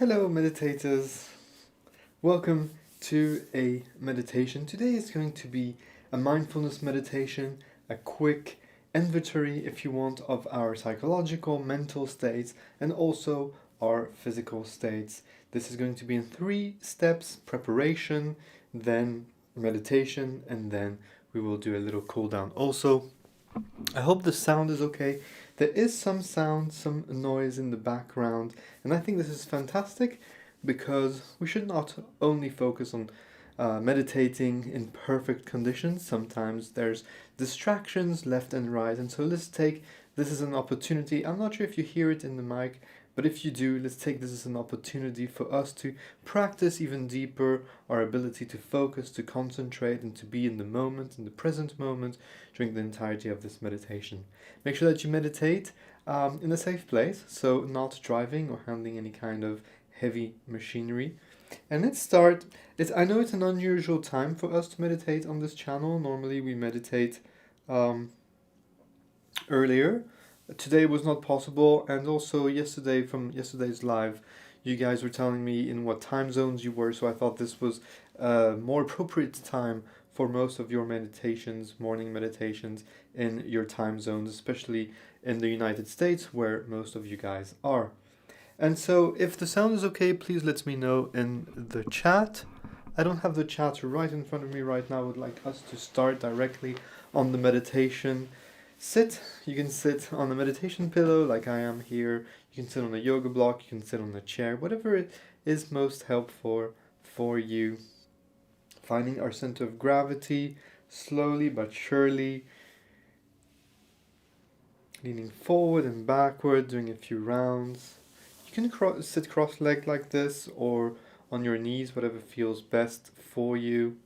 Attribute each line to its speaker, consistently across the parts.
Speaker 1: Hello, meditators. Welcome to a meditation. Today is going to be a mindfulness meditation, a quick inventory, if you want, of our psychological, mental states, and also our physical states. This is going to be in 3 steps: preparation, then meditation, and then we will do a little cool down. Also, I hope the sound is okay. There is some sound, some noise in the background, and I think this is fantastic because we should not only focus on meditating in perfect conditions. Sometimes there's distractions left and right, and so let's take this as an opportunity. I'm not sure if you hear it in the mic, but if you do, let's take this as an opportunity for us to practice even deeper our ability to focus, to concentrate, and to be in the moment, in the present moment, during the entirety of this meditation. Make sure that you meditate in a safe place, so not driving or handling any kind of heavy machinery. And let's start. I know it's an unusual time for us to meditate on this channel. Normally we meditate earlier. Today was not possible, and also yesterday, from yesterday's live, you guys were telling me in what time zones you were, so I thought this was a more appropriate time for most of your meditations, morning meditations, in your time zones, especially in the United States, where most of you guys are. And so, if the sound is okay, please let me know in the chat. I don't have the chat right in front of me right now. I would like us to start directly on the meditation. You can sit on a meditation pillow like I am here. You can sit on a yoga block, you can sit on a chair, whatever it is most helpful for you. Finding our center of gravity, slowly but surely. Leaning forward and backward, doing a few rounds. You can sit cross-legged like this or on your knees, whatever feels best for you.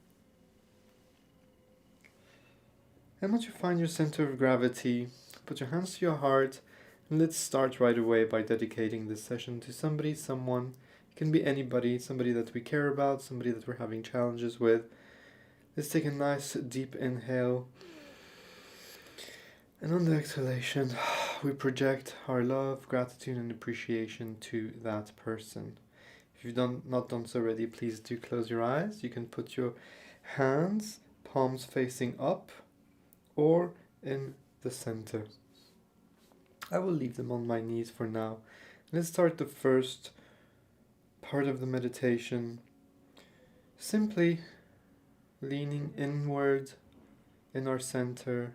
Speaker 1: And once you find your center of gravity, put your hands to your heart, and let's start right away by dedicating this session to somebody, someone. It can be anybody, somebody that we care about, somebody that we're having challenges with. Let's take a nice deep inhale. And on the exhalation, we project our love, gratitude, and appreciation to that person. If you've not done so already, please do close your eyes. You can put your hands, palms facing up, or in the center. I will leave them on my knees for now. Let's start the first part of the meditation. Simply leaning inward in our center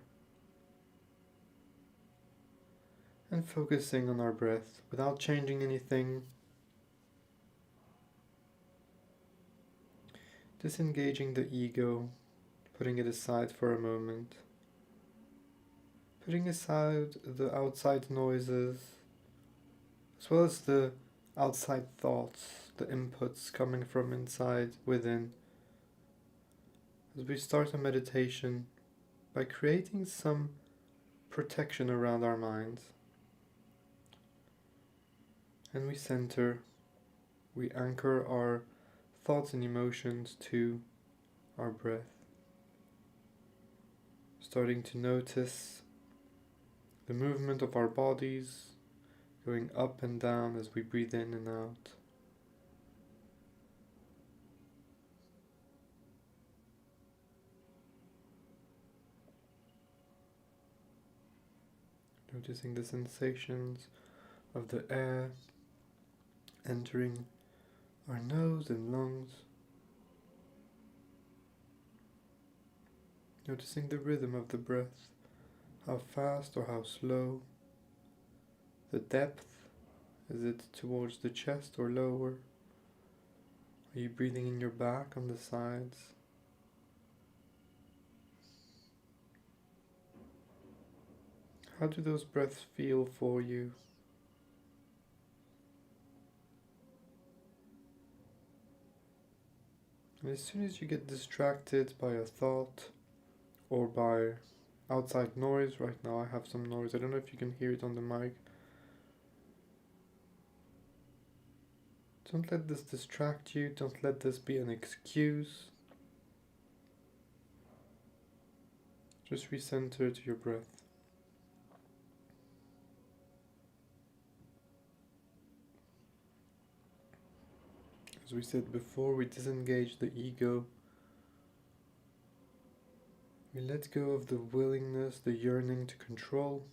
Speaker 1: and focusing on our breath without changing anything. Disengaging the ego, putting it aside for a moment. Putting aside the outside noises, as well as the outside thoughts, the inputs coming from inside within. As we start a meditation by creating some protection around our minds. And we center, we anchor our thoughts and emotions to our breath. Starting to notice the movement of our bodies going up and down as we breathe in and out. Noticing the sensations of the air entering our nose and lungs. Noticing the rhythm of the breath. How fast or how slow? The depth, is it towards the chest or lower? Are you breathing in your back, on the sides? How do those breaths feel for you? And as soon as you get distracted by a thought or by outside noise, right now I have some noise, I don't know if you can hear it on the mic. Don't let this distract you, don't let this be an excuse. Just recenter to your breath. As we said before, we disengage the ego. We let go of the willingness, the yearning to control.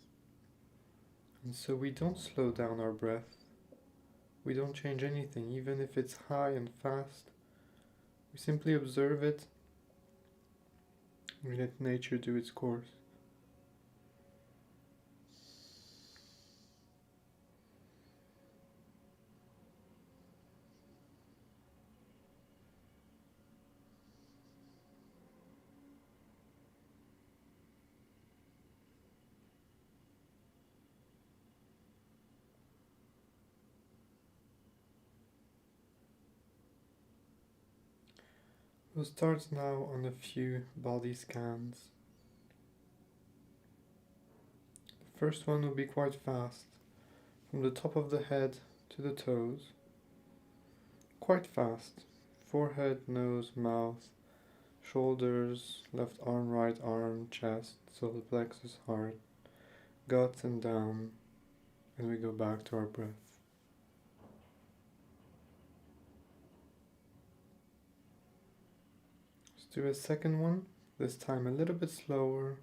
Speaker 1: And so we don't slow down our breath. We don't change anything, even if it's high and fast. We simply observe it. We let nature do its course. We'll start now on a few body scans. The first one will be quite fast, from the top of the head to the toes. Quite fast. Forehead, nose, mouth, shoulders, left arm, right arm, chest, solar plexus, heart, gut and down, and we go back to our breath. Let's do a second one, this time a little bit slower,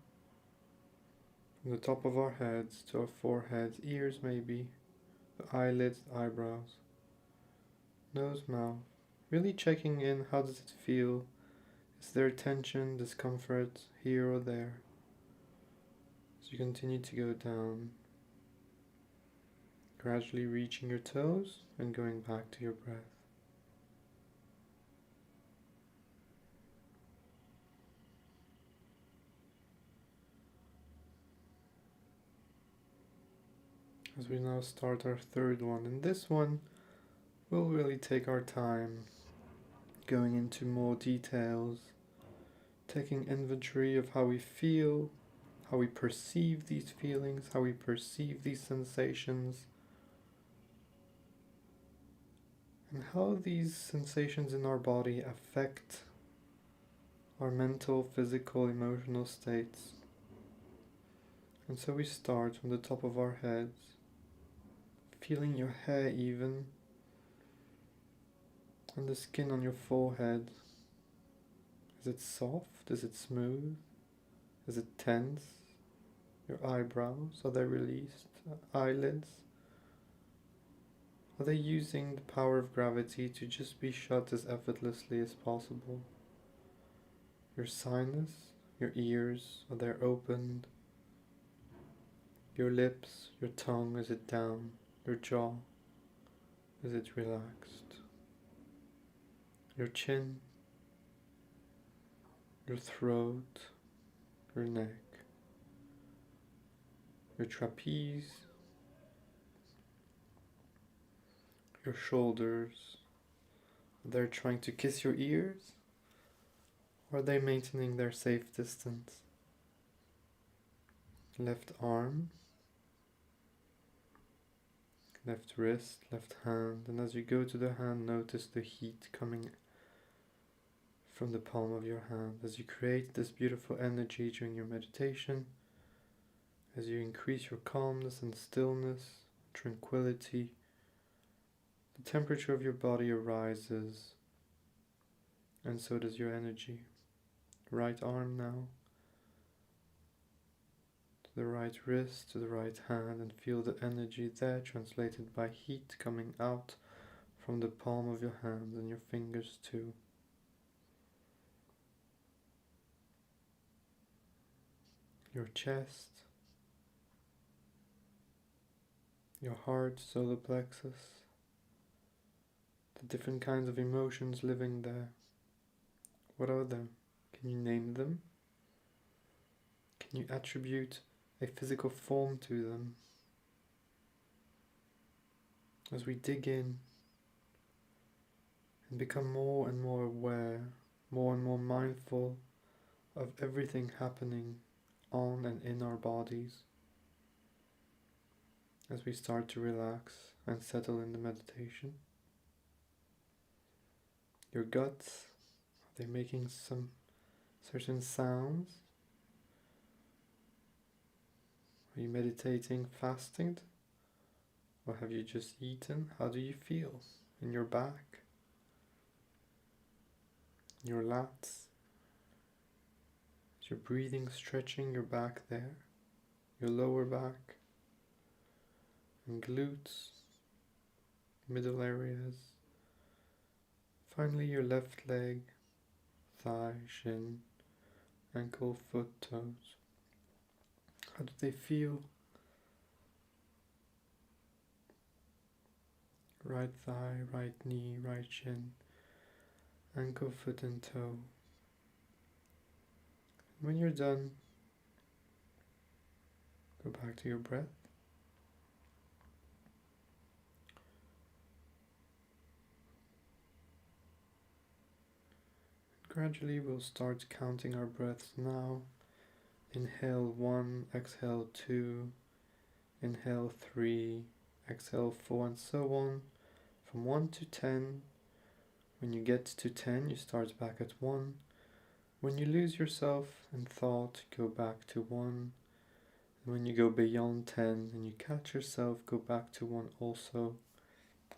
Speaker 1: from the top of our heads to our foreheads, ears maybe, the eyelids, eyebrows, nose, mouth, really checking in, how does it feel? Is there tension, discomfort here or there? As you continue to go down, gradually reaching your toes and going back to your breath. As we now start our third one, and this one we'll really take our time going into more details, taking inventory of how we feel, how we perceive these feelings, how we perceive these sensations, and how these sensations in our body affect our mental, physical, emotional states. And so we start from the top of our heads, feeling your hair even, and the skin on your forehead. Is it soft? Is it smooth? Is it tense? Your eyebrows, are they released? Eyelids? Are they using the power of gravity to just be shut as effortlessly as possible? Your sinus, your ears, are they opened? Your lips, your tongue, is it down? Your jaw, is it relaxed? Your chin, your throat, your neck, your trapeze, your shoulders. They're trying to kiss your ears, or are they maintaining their safe distance? Left arm, left wrist, left hand, and as you go to the hand, notice the heat coming from the palm of your hand as you create this beautiful energy during your meditation, as you increase your calmness and stillness, tranquility. The temperature of your body arises, and so does your energy. Right arm now, to the right wrist, to the right hand, and feel the energy there translated by heat coming out from the palm of your hand and your fingers too. Your chest, your heart, solar plexus, the different kinds of emotions living there. What are them? Can you name them? Can you attribute a physical form to them? As we dig in and become more and more aware, more and more mindful of everything happening on and in our bodies, as we start to relax and settle in the meditation. Your guts, are they making some certain sounds? Are you meditating, fasting? Or have you just eaten? How do you feel in your back? your lats, your breathing stretching your back there, your lower back and glutes, middle areas. Finally, your left leg, thigh, shin, ankle, foot, toes. How do they feel? Right thigh, right knee, right shin, ankle, foot and toe. When you're done, go back to your breath. Gradually we'll start counting our breaths now. Inhale 1, exhale 2, inhale 3, exhale 4 and so on. From 1 to 10. When you get to 10 you start back at 1. When you lose yourself in thought, go back to 1. And when you go beyond 10 and you catch yourself, go back to 1 also.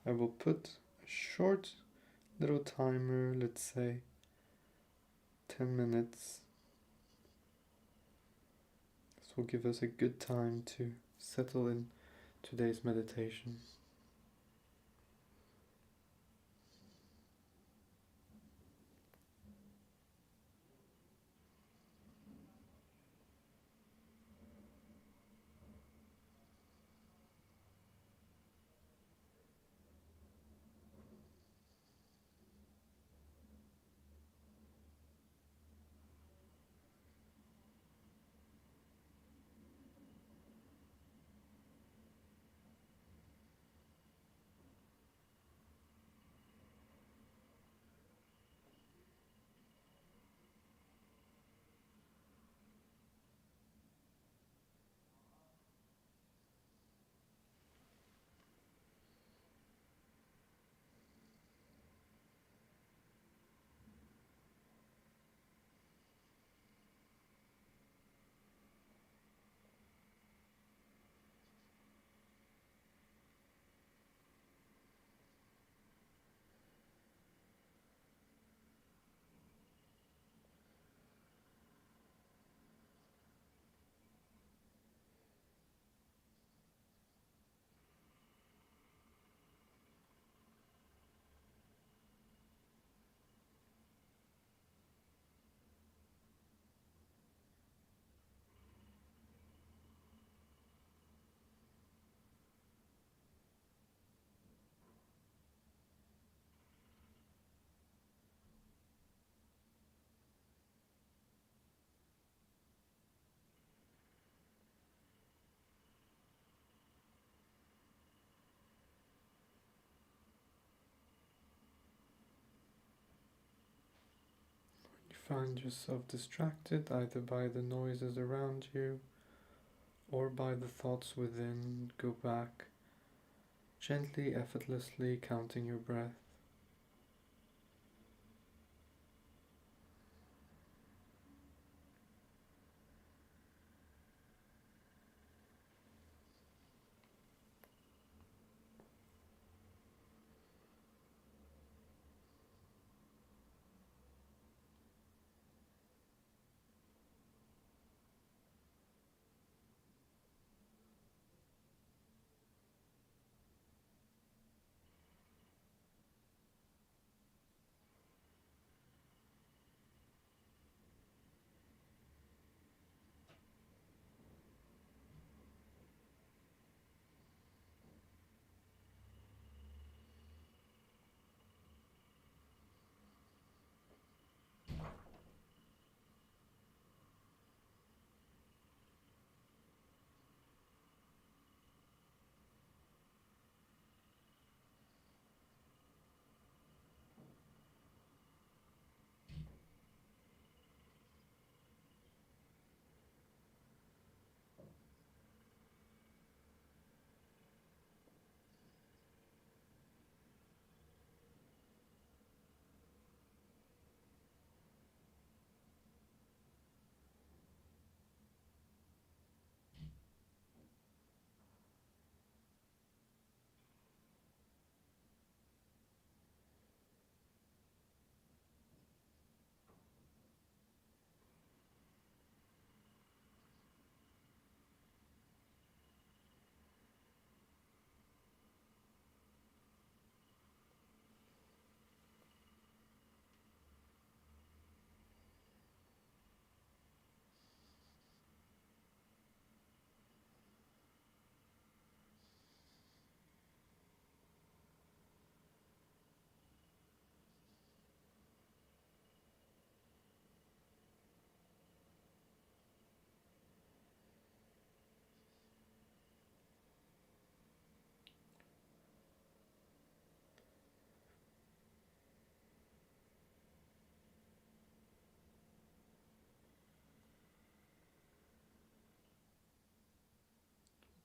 Speaker 1: I will put a short little timer, let's say 10 minutes. This will give us a good time to settle in today's meditation. Find yourself distracted either by the noises around you or by the thoughts within. Go back, gently, effortlessly counting your breath.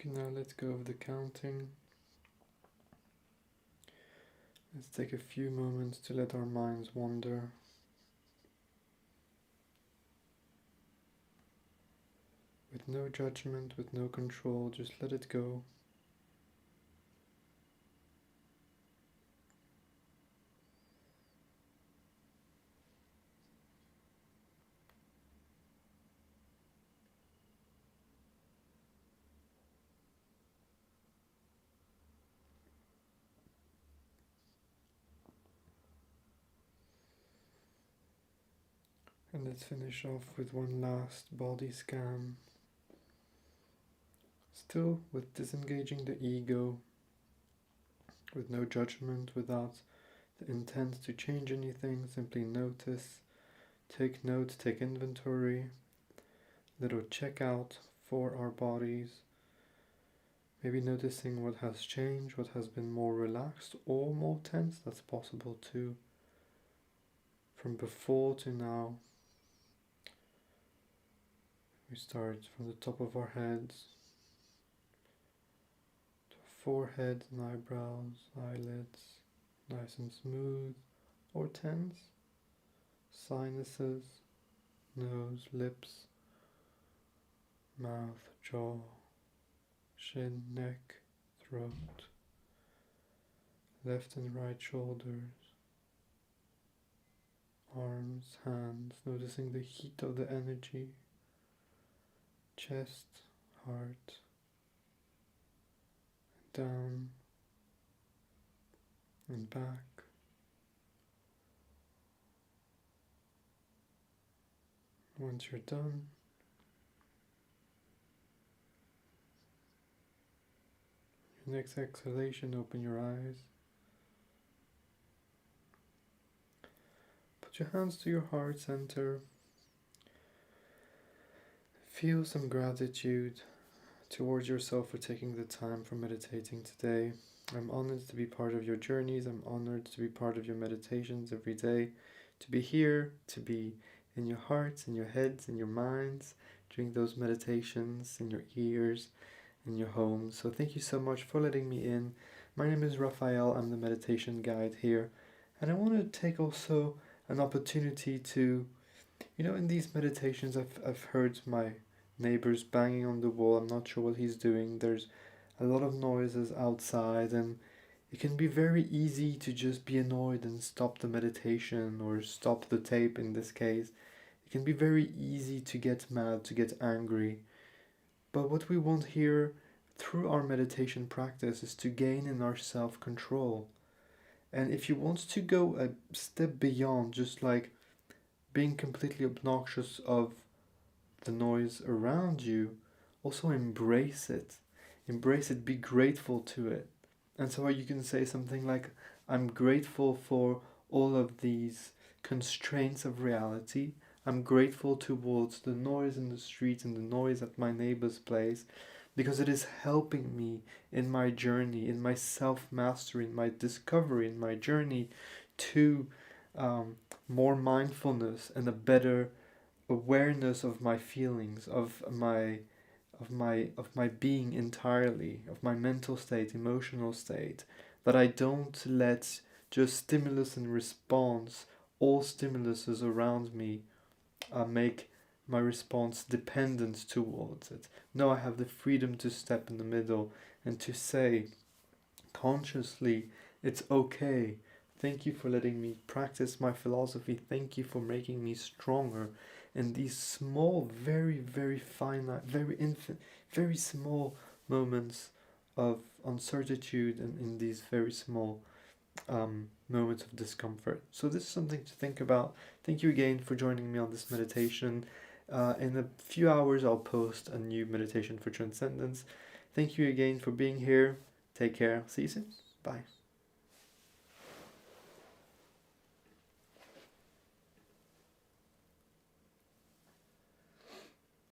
Speaker 1: Okay, now let go of the counting. Let's take a few moments to let our minds wander. With no judgment, with no control, just let it go. And let's finish off with one last body scan. Still with disengaging the ego, with no judgment, without the intent to change anything, simply notice, take note, take inventory, little checkout for our bodies, maybe noticing what has changed, what has been more relaxed or more tense, that's possible too, from before to now. We start from the top of our heads, to forehead and eyebrows, eyelids, nice and smooth or tense, sinuses, nose, lips, mouth, jaw, shin, neck, throat, left and right shoulders, arms, hands, noticing the heat of the energy, chest, heart, down and back. Once you're done, your next exhalation, open your eyes. Put your hands to your heart center. Feel some gratitude towards yourself for taking the time for meditating today. I'm honored to be part of your journeys. I'm honored to be part of your meditations every day. To be here, to be in your hearts, in your heads, in your minds, during those meditations, in your ears, in your homes. So thank you so much for letting me in. My name is Raphael. I'm the meditation guide here. And I want to take also an opportunity to, in these meditations I've heard my neighbors banging on the wall. I'm not sure what he's doing. There's a lot of noises outside, and it can be very easy to just be annoyed and stop the meditation or stop the tape in this case. It can be very easy to get mad, to get angry. But what we want here through our meditation practice is to gain in our self-control. And if you want to go a step beyond just like being completely obnoxious of the noise around you, also embrace it. Embrace it, be grateful to it. And so you can say something like, I'm grateful for all of these constraints of reality. I'm grateful towards the noise in the street and the noise at my neighbor's place, because it is helping me in my journey, in my self-mastery, in my discovery, in my journey to more mindfulness and a better awareness of my feelings, of my being entirely, of my mental state, emotional state, that I don't let just stimulus and response, all stimuluses around me, make my response dependent towards it. No, I have the freedom to step in the middle and to say consciously, it's okay. Thank you for letting me practice my philosophy. Thank you for making me stronger. And these small, very, very finite, very small moments of uncertitude, and in these very small moments of discomfort. So this is something to think about. Thank you again for joining me on this meditation. In a few hours, I'll post a new meditation for transcendence. Thank you again for being here. Take care. See you soon. Bye.